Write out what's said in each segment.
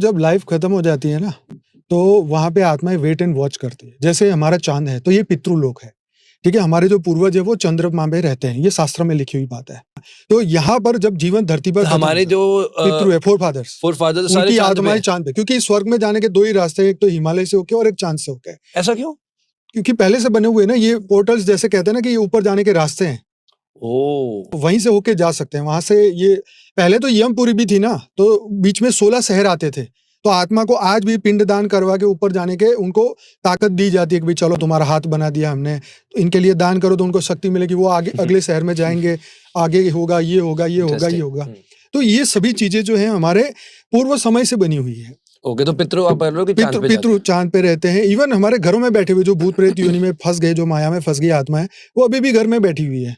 जब लाइफ खत्म हो जाती है ना, तो वहाँ पे आत्माएँ वेट एंड वॉच करती है। जैसे हमारा चाँद है, तो ये पितृलोक है, ठीक है? हमारे जो पूर्वज है वो चंद्रमा में रहते हैं, ये शास्त्र में लिखी हुई बात है। तो यहाँ पर जब जीवन धरती पर तो खत्म हमारे होता है, जो पितृ है, फोरफादर्स, फोरफादर सारे उनकी चांद पे आत्माएँ हैं। चाँद पे, क्योंकि स्वर्ग में जाने के 2 ही रास्ते हैं, एक तो हिमालय से होके और एक चाँद से होके। ऐसा क्यों? क्योंकि पहले से बने हुए हैं ना, ये पोर्टल्स जैसे कहते हैं ना कि ये ऊपर जाने के रास्ते हैं, ओह! वहीं से होके जा सकते हैं। वहाँ से ये पहले तो यमपुरी भी थी ना, तो बीच में 16 शहर आते थे। तो आत्मा को आज भी पिंडदान करवा के ऊपर जाने के उनको ताकत दी जाती है कि भाई चलो तुम्हारा हाथ बना दिया हमने, तो इनके लिए दान करो तो उनको शक्ति मिलेगी, वो आगे अगले शहर में जाएँगे, आगे होगा, ये होगा, ये होगा, ये इंटरेस्टिंग। होगा। तो ये सभी चीज़ें जो हैं हमारे पूर्व समय से बनी हुई है। ओके, तो पितृ आप बोल रहे हो कि चांद पितृ पे जाते पितृ हैं। चाँद पे रहते हैं। इवन हमारे घरों में बैठे हुए जो भूत प्रेत योनि में फँस गए, जो माया में फँस गई आत्मा है, वो अभी भी घर में बैठी हुई है।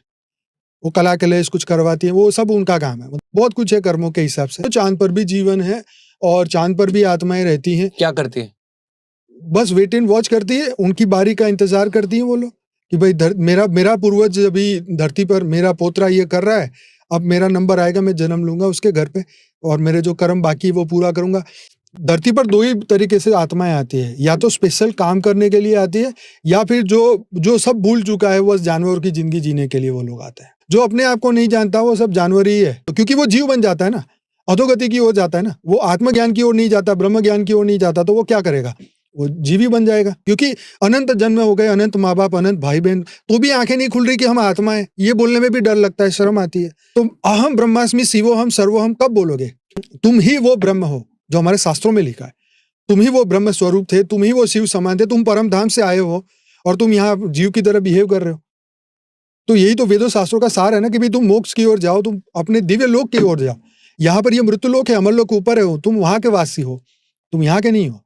वो कला कलेश कुछ करवाती है, वो सब उनका काम है। बहुत कुछ है कर्मों के हिसाब से। तो चाँद पर भी जीवन है और चाँद पर भी आत्माएँ रहती हैं। क्या करती हैं? बस वेट एंड वॉच करती है, उनकी बारी का इंतज़ार करती हैं वो लोग कि भाई मेरा पूर्वज अभी धरती पर मेरा पोतरा ये कर रहा है, अब मेरा नंबर आएगा, मैं जन्म लूँगा उसके घर पे और मेरे जो कर्म बाकी है वो पूरा करूँगा। धरती पर 2 ही तरीके से आत्माएँ आती है, या तो स्पेशल काम करने के लिए आती है या फिर जो सब भूल चुका है बस जानवरों की ज़िंदगी जीने के लिए वो लोग आते हैं। जो अपने आप को नहीं जानता वो सब जानवर ही है, तो क्योंकि वो जीव बन जाता है ना, अधोगति की ओर जाता है ना, वो आत्मज्ञान की ओर नहीं जाता, ब्रह्म ज्ञान की ओर नहीं जाता, तो वो क्या करेगा? वो जीव ही बन जाएगा, क्योंकि अनंत जन्म हो गए, अनंत माँ-बाप, अनंत भाई-बहन, तो भी आँखें नहीं खुल रही कि हम आत्मा हैं। ये बोलने में भी डर लगता है, शर्म आती है। तो अहम ब्रह्मास्मि शिवोहम सर्वोहम कब बोलोगे? तुम ही वो ब्रह्म हो, जो हमारे शास्त्रों में लिखा है। तुम ही वो ब्रह्म स्वरूप थे, तुम ही वो शिव समान थे, तुम परम धाम से आए हो और तुम यहाँ जीव की तरह बिहेव कर रहे हो। तो यही तो वेदों शास्त्रों का सार है ना कि भाई तुम मोक्ष की ओर जाओ, तुम अपने दिव्य लोक की ओर जाओ। यहाँ पर ये मृत्यु लोक है, अमर लोक ऊपर है, तुम वहाँ के वासी हो, तुम यहाँ के नहीं हो।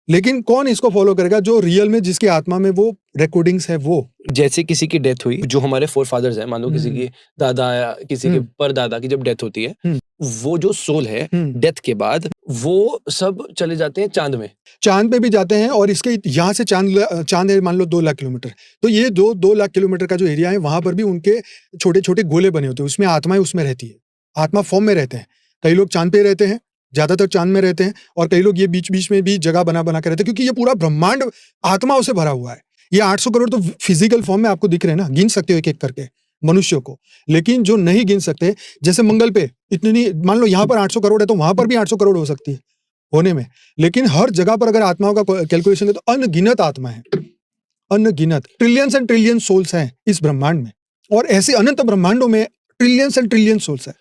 लेकिन कौन इसको फॉलो करेगा? जो रियल में जिसकी आत्मा में वो रिकॉर्डिंग्स है वो। जैसे किसी की डेथ हुई, जो हमारे फोरफादर्स हैं, मान लो किसी की दादा या किसी के परदादा की जब डेथ होती है, वो जो सोल है डेथ के बाद वो सब चले जाते हैं चांद में। चांद पे भी जाते हैं और इसके यहाँ से चांद है मान लो 2 लाख किलोमीटर, तो ये 2 लाख किलोमीटर का जो एरिया है वहां पर भी उनके छोटे-छोटे गोले बने होते हैं, उसमें आत्माएं उसमें रहती है, आत्मा फॉर्म में रहते हैं। कई लोग चांद पे रहते हैं, ज्यादातर चांद में रहते हैं, और कई लोग ये बीच-बीच में भी जगह बना के रहते हैं, क्योंकि ये पूरा ब्रह्मांड आत्माओं से भरा हुआ है। ये 800 करोड़ तो फिजिकल फॉर्म में आपको दिख रहे हैं ना, गिन सकते हो एक-एक करके मनुष्यों को। लेकिन जो नहीं गिन सकते, जैसे मंगल पे इतनी, मान लो यहाँ पर 800 करोड़ है तो वहां पर भी 800 करोड़ हो सकती है होने में। लेकिन हर जगह पर अगर आत्माओं का कैलकुलेशन है तो अनगिनत आत्मा है, अनगिनत, ट्रिलियंस एंड ट्रिलियन सोल्स हैं इस ब्रह्मांड में, और ऐसे अनंत ब्रह्मांडों में ट्रिलियंस एंड ट्रिलियन सोल्स है।